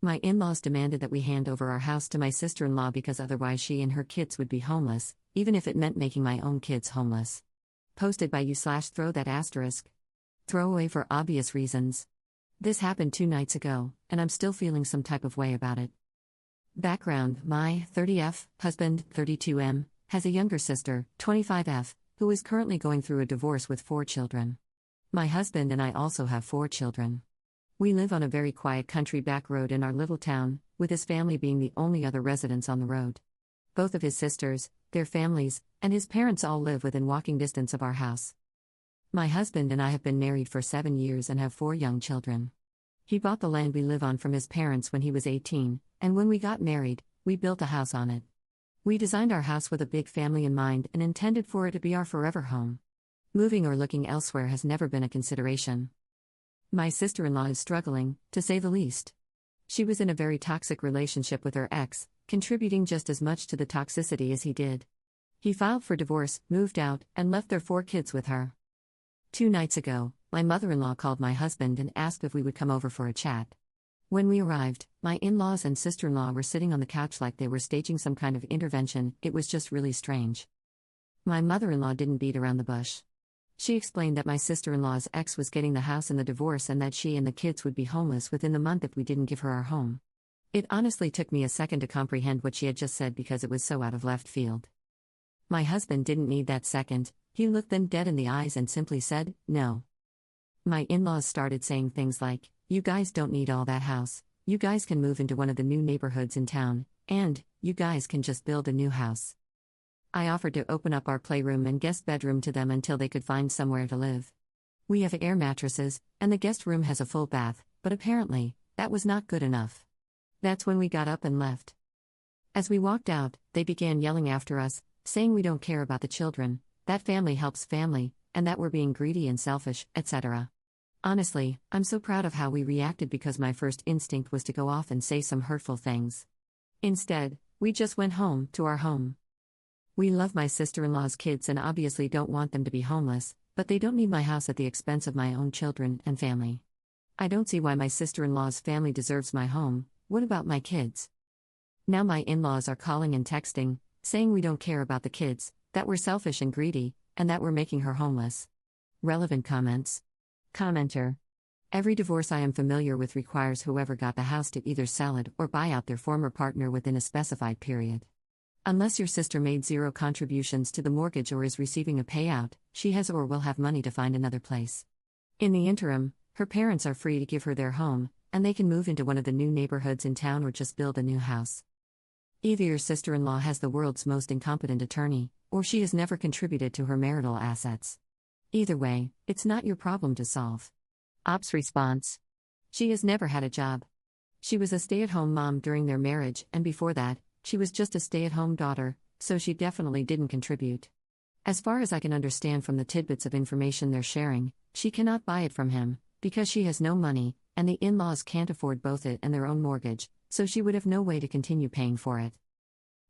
My in-laws demanded that we hand over our house to my sister-in-law because otherwise she and her kids would be homeless, even if it meant making my own kids homeless. Posted by you/throw that asterisk. Throwaway for obvious reasons. This happened 2 nights ago, and I'm still feeling some type of way about it. Background: my 30F husband, 32M, has a younger sister, 25F, who is currently going through a divorce with 4 children. My husband and I also have 4 children. We live on a very quiet country back road in our little town, with his family being the only other residents on the road. Both of his sisters, their families, and his parents all live within walking distance of our house. My husband and I have been married for 7 years and have 4 young children. He bought the land we live on from his parents when he was 18, and when we got married, we built a house on it. We designed our house with a big family in mind and intended for it to be our forever home. Moving or looking elsewhere has never been a consideration. My sister-in-law is struggling, to say the least. She was in a very toxic relationship with her ex, contributing just as much to the toxicity as he did. He filed for divorce, moved out, and left their 4 kids with her. 2 nights ago, my mother-in-law called my husband and asked if we would come over for a chat. When we arrived, my in-laws and sister-in-law were sitting on the couch like they were staging some kind of intervention. It was just really strange. My mother-in-law didn't beat around the bush. She explained that my sister-in-law's ex was getting the house in the divorce and that she and the kids would be homeless within the month if we didn't give her our home. It honestly took me a second to comprehend what she had just said because it was so out of left field. My husband didn't need that second. He looked them dead in the eyes and simply said, "No." My in-laws started saying things like, "You guys don't need all that house, you guys can move into one of the new neighborhoods in town, and, you guys can just build a new house." I offered to open up our playroom and guest bedroom to them until they could find somewhere to live. We have air mattresses, and the guest room has a full bath, but apparently, that was not good enough. That's when we got up and left. As we walked out, they began yelling after us, saying we don't care about the children, that family helps family, and that we're being greedy and selfish, etc. Honestly, I'm so proud of how we reacted because my first instinct was to go off and say some hurtful things. Instead, we just went home, to our home. We love my sister-in-law's kids and obviously don't want them to be homeless, but they don't need my house at the expense of my own children and family. I don't see why my sister-in-law's family deserves my home. What about my kids? Now my in-laws are calling and texting, saying we don't care about the kids, that we're selfish and greedy, and that we're making her homeless. Relevant comments. Commenter. Every divorce I am familiar with requires whoever got the house to either sell it or buy out their former partner within a specified period. Unless your sister made 0 contributions to the mortgage or is receiving a payout, she has or will have money to find another place. In the interim, her parents are free to give her their home, and they can move into one of the new neighborhoods in town or just build a new house. Either your sister-in-law has the world's most incompetent attorney, or she has never contributed to her marital assets. Either way, it's not your problem to solve. Ops response. She has never had a job. She was a stay-at-home mom during their marriage, and before that, she was just a stay-at-home daughter, so she definitely didn't contribute. As far as I can understand from the tidbits of information they're sharing, she cannot buy it from him, because she has no money, and the in-laws can't afford both it and their own mortgage, so she would have no way to continue paying for it.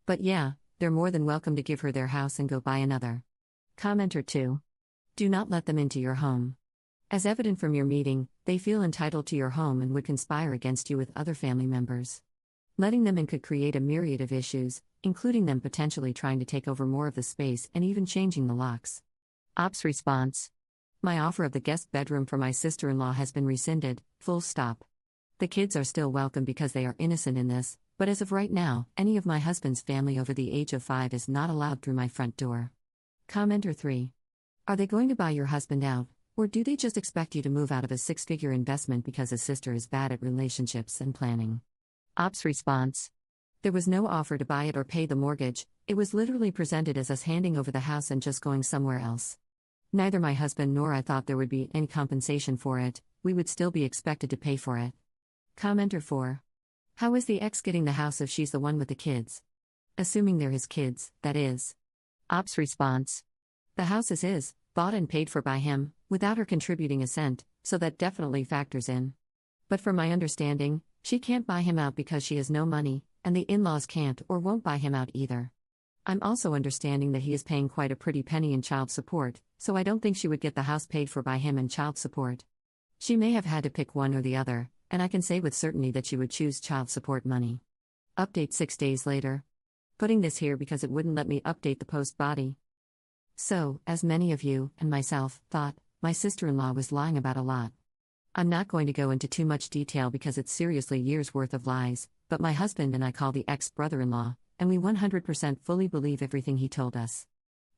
But yeah, they're more than welcome to give her their house and go buy another. Commenter 2. Do not let them into your home. As evident from your meeting, they feel entitled to your home and would conspire against you with other family members. Letting them in could create a myriad of issues, including them potentially trying to take over more of the space and even changing the locks. Ops response. My offer of the guest bedroom for my sister-in-law has been rescinded, full stop. The kids are still welcome because they are innocent in this, but as of right now, any of my husband's family over the age of 5 is not allowed through my front door. Commenter 3. Are they going to buy your husband out, or do they just expect you to move out of a 6-figure investment because his sister is bad at relationships and planning? Ops response. There was no offer to buy it or pay the mortgage, it was literally presented as us handing over the house and just going somewhere else. Neither my husband nor I thought there would be any compensation for it, we would still be expected to pay for it. Commenter 4. How is the ex getting the house if she's the one with the kids? Assuming they're his kids, that is. Ops response. The house is his, bought and paid for by him, without her contributing a cent, so that definitely factors in. But from my understanding, she can't buy him out because she has no money, and the in-laws can't or won't buy him out either. I'm also understanding that he is paying quite a pretty penny in child support, so I don't think she would get the house paid for by him and child support. She may have had to pick one or the other, and I can say with certainty that she would choose child support money. Update 6 days later. Putting this here because it wouldn't let me update the post body. So, as many of you, and myself, thought, my sister-in-law was lying about a lot. I'm not going to go into too much detail because it's seriously years' worth of lies, but my husband and I call the ex-brother-in-law, and we 100% fully believe everything he told us.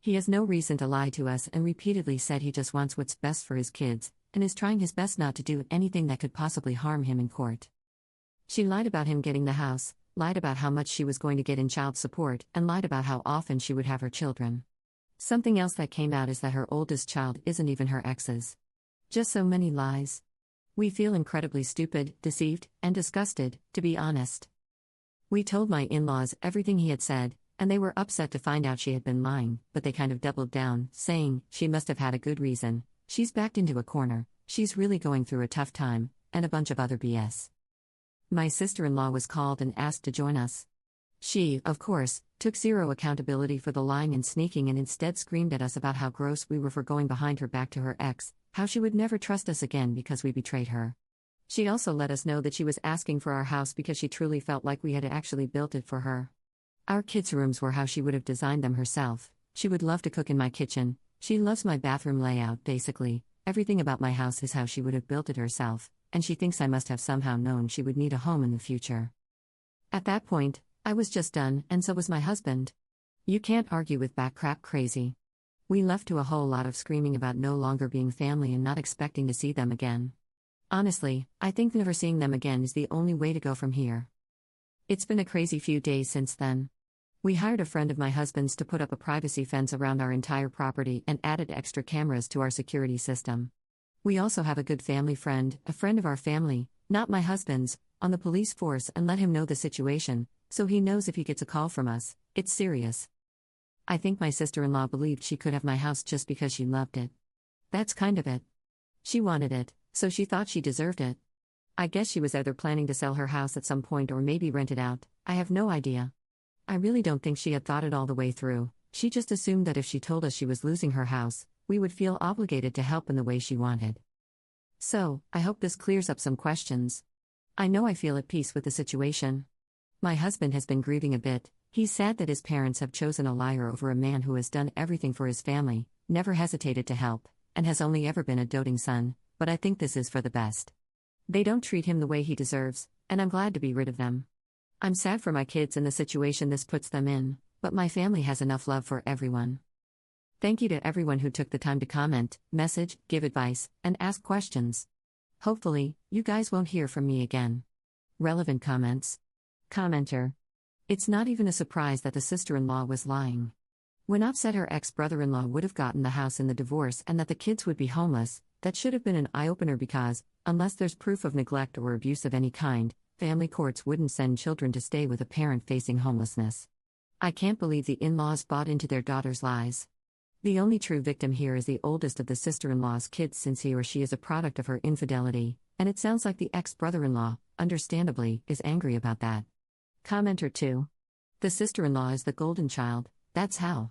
He has no reason to lie to us and repeatedly said he just wants what's best for his kids, and is trying his best not to do anything that could possibly harm him in court. She lied about him getting the house, lied about how much she was going to get in child support, and lied about how often she would have her children. Something else that came out is that her oldest child isn't even her ex's. Just so many lies. We feel incredibly stupid, deceived, and disgusted, to be honest. We told my in-laws everything he had said, and they were upset to find out she had been lying, but they kind of doubled down, saying, she must have had a good reason, she's backed into a corner, she's really going through a tough time, and a bunch of other BS. My sister-in-law was called and asked to join us. She, of course, took zero accountability for the lying and sneaking and instead screamed at us about how gross we were for going behind her back to her ex, how she would never trust us again because we betrayed her. She also let us know that she was asking for our house because she truly felt like we had actually built it for her. Our kids' rooms were how she would have designed them herself. She would love to cook in my kitchen. She loves my bathroom layout, basically. Everything about my house is how she would have built it herself, and she thinks I must have somehow known she would need a home in the future. At that point, I was just done, and so was my husband. You can't argue with backcrap crazy. We left to a whole lot of screaming about no longer being family and not expecting to see them again. Honestly, I think never seeing them again is the only way to go from here. It's been a crazy few days since then. We hired a friend of my husband's to put up a privacy fence around our entire property and added extra cameras to our security system. We also have a good family friend, a friend of our family, not my husband's, on the police force and let him know the situation, so he knows if he gets a call from us, it's serious. I think my sister-in-law believed she could have my house just because she loved it. That's kind of it. She wanted it, so she thought she deserved it. I guess she was either planning to sell her house at some point or maybe rent it out, I have no idea. I really don't think she had thought it all the way through. She just assumed that if she told us she was losing her house, we would feel obligated to help in the way she wanted. So, I hope this clears up some questions. I know I feel at peace with the situation. My husband has been grieving a bit. He's sad that his parents have chosen a liar over a man who has done everything for his family, never hesitated to help, and has only ever been a doting son, but I think this is for the best. They don't treat him the way he deserves, and I'm glad to be rid of them. I'm sad for my kids and the situation this puts them in, but my family has enough love for everyone. Thank you to everyone who took the time to comment, message, give advice, and ask questions. Hopefully, you guys won't hear from me again. Relevant comments. Commenter. It's not even a surprise that the sister-in-law was lying. When upset her ex-brother-in-law would have gotten the house in the divorce and that the kids would be homeless, that should have been an eye-opener because, unless there's proof of neglect or abuse of any kind, family courts wouldn't send children to stay with a parent facing homelessness. I can't believe the in-laws bought into their daughter's lies. The only true victim here is the oldest of the sister-in-law's kids since he or she is a product of her infidelity, and it sounds like the ex-brother-in-law, understandably, is angry about that. Commenter 2. The sister-in-law is the golden child, that's how.